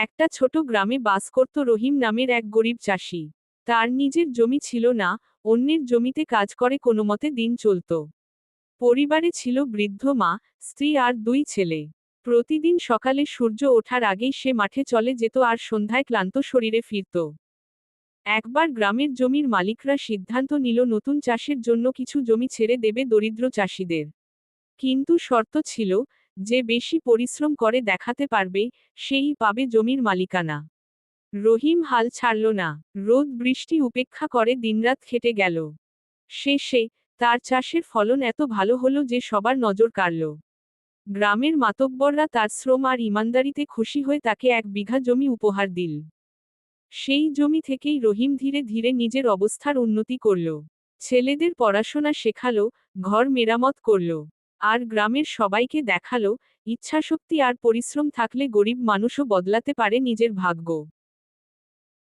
একটা ছোট গ্রামে বাস করত রহিম নামের এক গরিব চাষি। তার নিজের জমি ছিল না, অন্যের জমিতে কাজ করে কোনোমতে দিন চলত। পরিবারে ছিল বৃদ্ধ মা, স্ত্রী আর দুই ছেলে। প্রতিদিন সকালে সূর্য ওঠার আগেই সে মাঠে চলে যেত আর সন্ধ্যায় ক্লান্ত শরীরে ফিরত। একবার গ্রামের জমির মালিকরা সিদ্ধান্ত নিল নতুন চাষের জন্য কিছু জমি ছেড়ে দেবে দরিদ্র চাষিদের। কিন্তু শর্ত ছিল, যে বেশি পরিশ্রম করে দেখাতে পারবে, সেই পাবে জমির মালিকানা। রহিম হাল ছাড়ল না। রোদ বৃষ্টি উপেক্ষা করে দিনরাত খেটে গেল। শেষে তার চাষের ফলন এত ভালো হলো যে সবার নজর কাড়ল। গ্রামের মাতব্বররা তার শ্রম আর ইমানদারিতে খুশি হয়ে তাকে 1 বিঘা জমি উপহার দিল। সেই জমি থেকেই রহিম ধীরে ধীরে নিজের অবস্থার উন্নতি করল। ছেলেদের পড়াশোনা শেখালো, ঘর মেরামত করল, আর গ্রামের সবাইকে দেখালো, ইচ্ছাশক্তি আর পরিশ্রম থাকলে গরিব মানুষও বদলাতে পারে নিজের ভাগ্য।